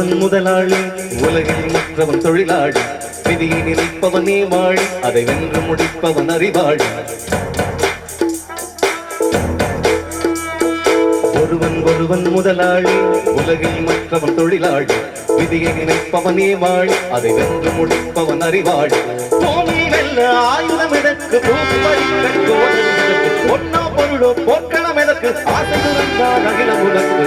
ஒருவன் முதலாளி, உலகில் மற்றவன் தொழிலாளி. விதியை நினைப்பவனே வாழி, அதை வென்று முடிப்பவன் அறிவாளி. ஒருவன் முதலாளி, உலகில் மற்றவன் தொழிலாளி. விதியை நினைப்பவனே வாழி, அதை வென்று முடிப்பவன் அறிவாளி. பூமி வெல்ல ஆயுதம் எதற்கு, பொன்னோ பொருளோ போர்க்களம் எதற்கு, ஆசை துறந்தால் அகிலம் உனக்கு.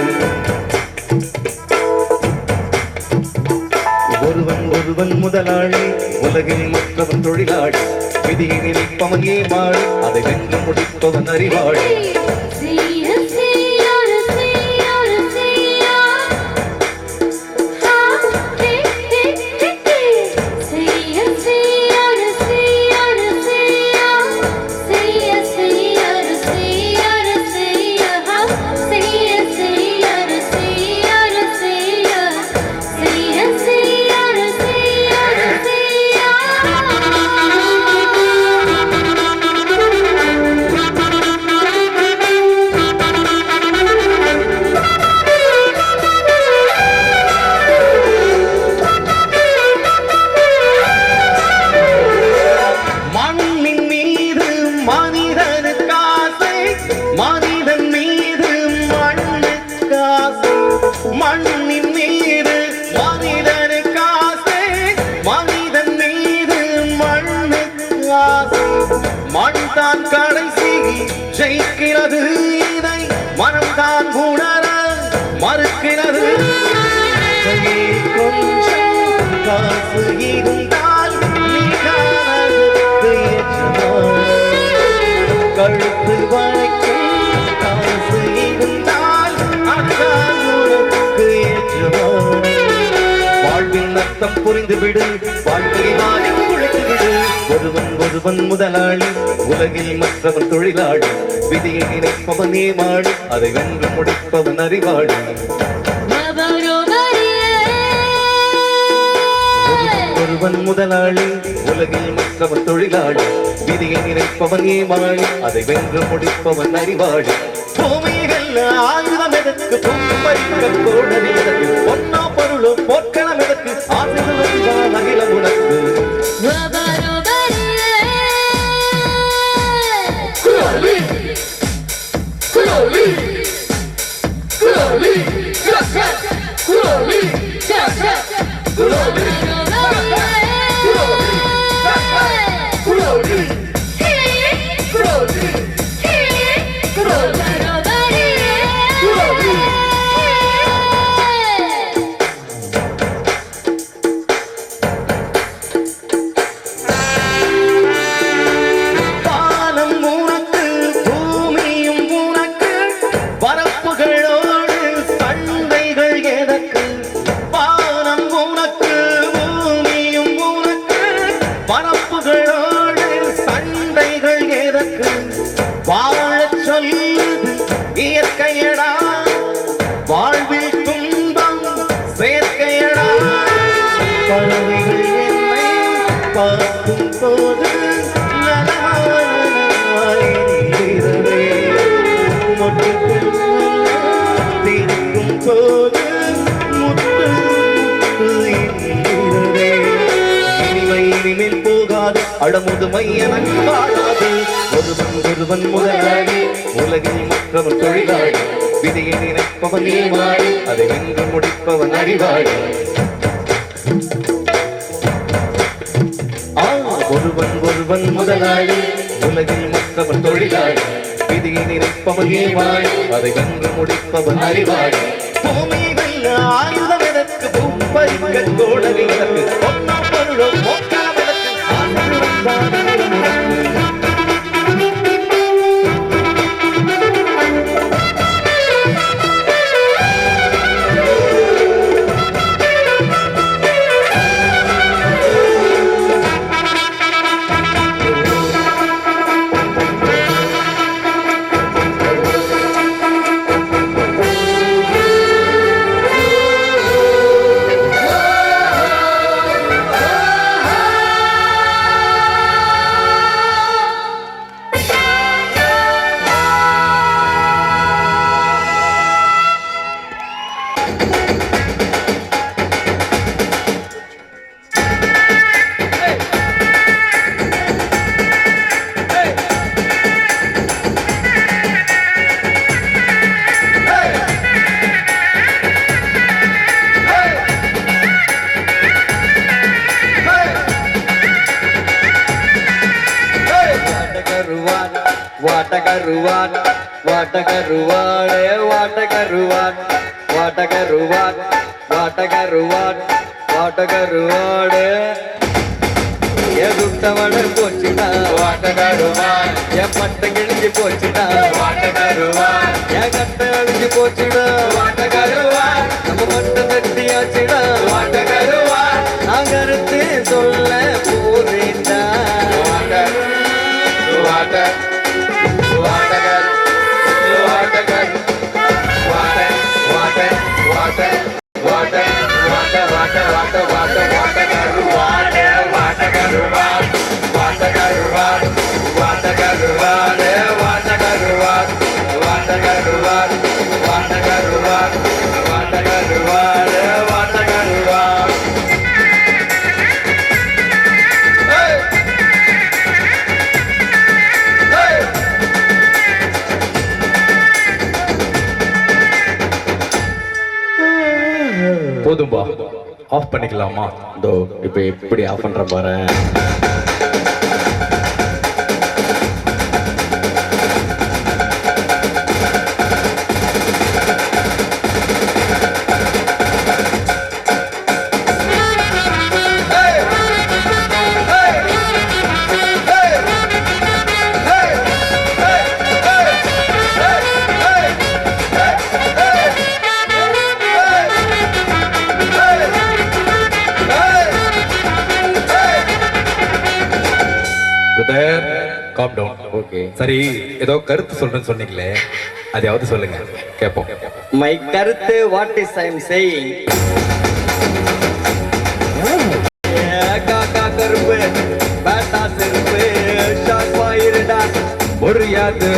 ஒருவன் முதலாளி, உலகில் மற்றவன் தொழிலாளி. விதியை நினைப்பவன் ஏமாளி, அதை வென்று முடிப்பவன் அறிவாளி. மண்ணின் மீது மனிதனுக்கு ஆசை, மனிதன் மீது மண்ணுக்கு ஆசை. மண் தான் கடைசி ஜெயிக்கிறது, இதை மனம் தான் உணர மறுக்கிறது. கொஞ்சம் காசு இருந்தால் கழுத்து வரைக்கும் காசு இருந்தால் வாழ்வின் அர்த்தம் புரிந்துவிடு, வாழ்க்கையை மாறி குழைத்துவிடு. ஒருவன் முதலாளி, உலகில் மற்றவன் தொழிலாளி. விதியை நினைப்பவனே வாழி, அதை வென்று முடிப்பவன் அறிவாளி. ஒருவன் முதலாளி, உலகில் மற்றவன் தொழிலாளி. விதியை நினைப்பவன் ஏமாளி, அதை வென்று முடிப்பவன் அறிவாளி. பூமியில் ஆயுதம் எதற்கு, பறிக்க கோடரி எதற்கு, பொன்னோ பொருளோ போர்க்களம் எதற்கு, ஆசிரியர் அகிலம் உனக்கு. பரப்புகளோடு சண்டைகள் எதற்கு, வாழச் சொல்லுது இயற்கையடா, வாழ்வில் துன்பம் சேர்க்கையடா. பறவைகள் என்னை பார்க்கும் போது நலமாயிருந்தே, மொட்டுக்குள் தீர்க்கும் போது முத்து முத்து இனிமேல் போகாது, அடமுதுமை எனக்கு வாழாது. ஒருவன் முதலாளி, உலகில் மற்றவன் தொழிலாளி. விதியை நினைப்பவன் ஏமாளி, அதை வென்று முடிப்பவன் அறிவாளி. ஒருவன் முதலாளி, உலகில் மற்றவன் தொழிலாளி. விதியை நினைப்பவன் ஏமாளி, அதை வென்று முடிப்பவன் அறிவாளி. பூமி வெல்ல ஆயுதம் எதற்கு, பறிக்க கோடரி எதற்கு, பொன்னோ பொருளோ போர்க்களம் எதற்கு, வாட்டகருவான் வாட்டகருவான் வாட்டகருவாடே வாட்டகருவான் வாட்டகருவான் வாட்டகருவான் வாட்டகருவாடே எதுட்டவட போச்சுடா வாட்டகருவான் என் பட்டை கிழிஞ்சு போச்சுடா வாட்டகருவான் என் கட்டை அழிஞ்சு போச்சுடா வாட்டகருவான் நம்ம மட்டை தட்டியாச்சுடா வாட்டகருவான் நான் கருத்து சொல்ல போறேன்டா வாட்டர் வாட்டகர் வாட்டகர் water water water water water water water water வாட்டகருவான் வாட்டகருவான் வாட்டகருவான் வாட்டகருவான் வாட்டகருவான் வாட்டகருவான் வாட்டகருவான் வாட்டகருவான் வாட்டகருவான் போதும்பா ஆஃப் பண்ணிக்கலாமா? இதோ இப்ப எப்படி ஆஃப் பண்ற பாரு. Calm down. ஓகே சரி, ஏதோ கருத்து சொல்றேன்னு சொன்னீங்களே, அதையாவது சொல்லுங்க கேட்போம். மை கருத்து what is I am saying. காக்கா கருப்பு பேட்டா செருப்பு ஷார்ப்பா இருடா முடியாது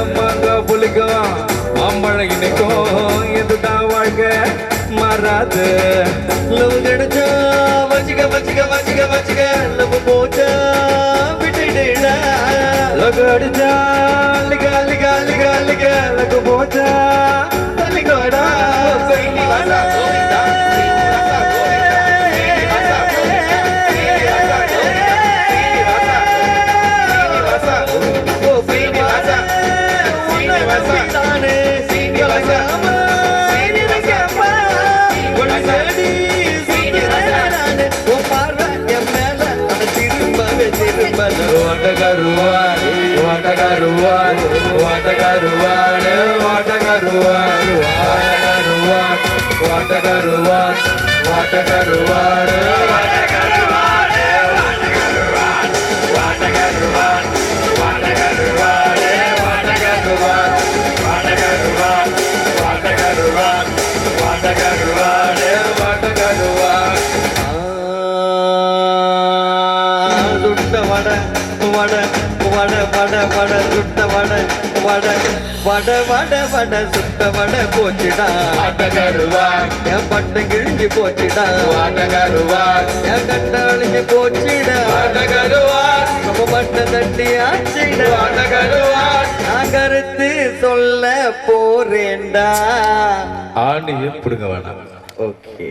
அம்மாங்க புலிக்கும் அம்பழகி நிற்கும் எதுடா வாழ்க்கை மாறாது. லவ் கிடைச்சா வச்சுக்க வச்சுக்க வச்சுக்க வச்சுக்க லவ் போச்சா விட்டுடுடா. லவ் அடிச்சா லிகா லிகா லிகா லிகா லகு போச்சா தலிகோடா. வாட்டகருவான் வாட்டகருவான் வாட்டகருவான் வாட்டகருவான் வாட்டகருவான் வாட்டகருவான் வாட்டகருவான் வாட்டகருவான் வாட்டகருவான் வாட்டகருவான் வாட்டகருவான் வாட்டகருவான் வாட்டகருவான் வாட்டகருவான். சுட்ட வட வட வட வட வட சுட்ட வட வட வட வட வட சுட்ட வட போச்சுடா வாட்டகருவான் என் பட்டை கிழிஞ்சு போச்சுடா வாட்டகருவான் என் கட்டை அழிஞ்சு போச்சுடா வாட்டகருவான் நம்ம பட்டை தட்டி ஆச்சுடா வாட்டகருவான். நான் கருத்து சொல்ல போறேன்டா. ஆணியை பிடுங்க வேணாம். ஓகே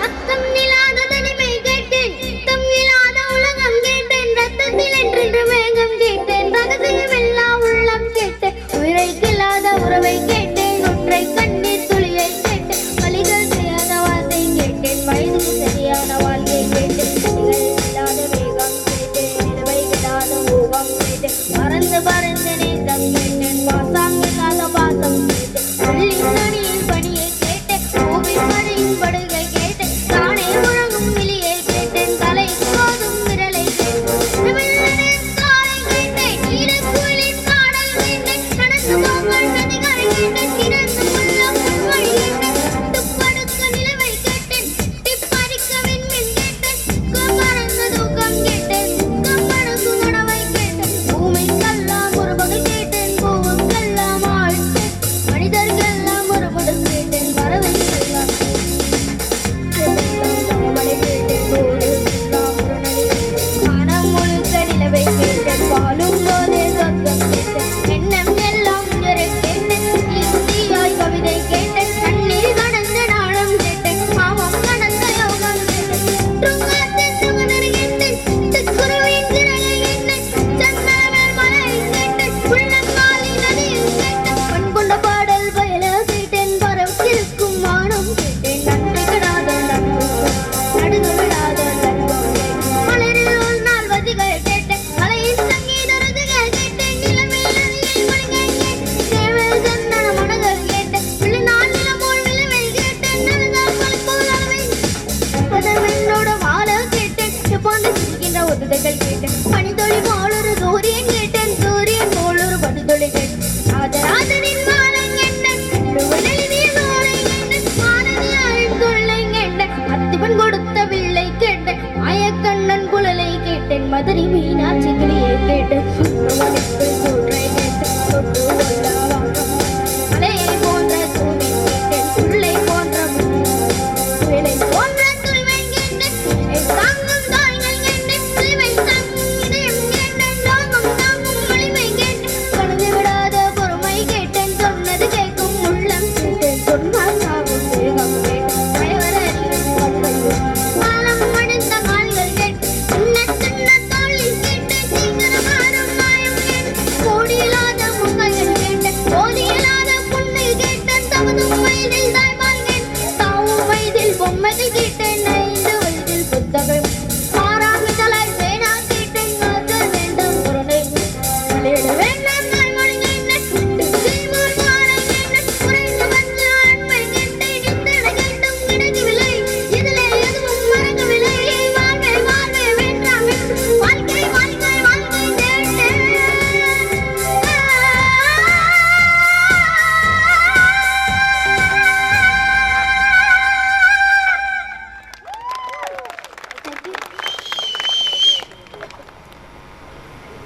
சத்தம் இல்லாத தனிமை கேட்டேன், சித்தம் இல்லாத உலகம் கேட்டேன், ரத்தத்தில் என்றென்று வேகம் கேட்டேன், ரகசியம் எல்லா உள்ளம் கேட்டேன், உயிரைக்கில்லாத உறவை கேட்டேன், ஒற்றை கண்ணீர் துளியை கேட்டேன், வலிகள் செய்யாத வார்த்தை கேட்டேன், வயதுக்கு சரியான வாழ்க்கை கேட்டேன், நிழல் இல்லாத வேகம் கேட்டேன், நிலவை விடாத மோகம் கேட்டேன், பறந்து பறந்து நேசம் கேட்டேன், பாசம் இல்லாத பாசம் கவிதைகள் கேட்டேன் பனித்தொழி போலொரு சூரியன்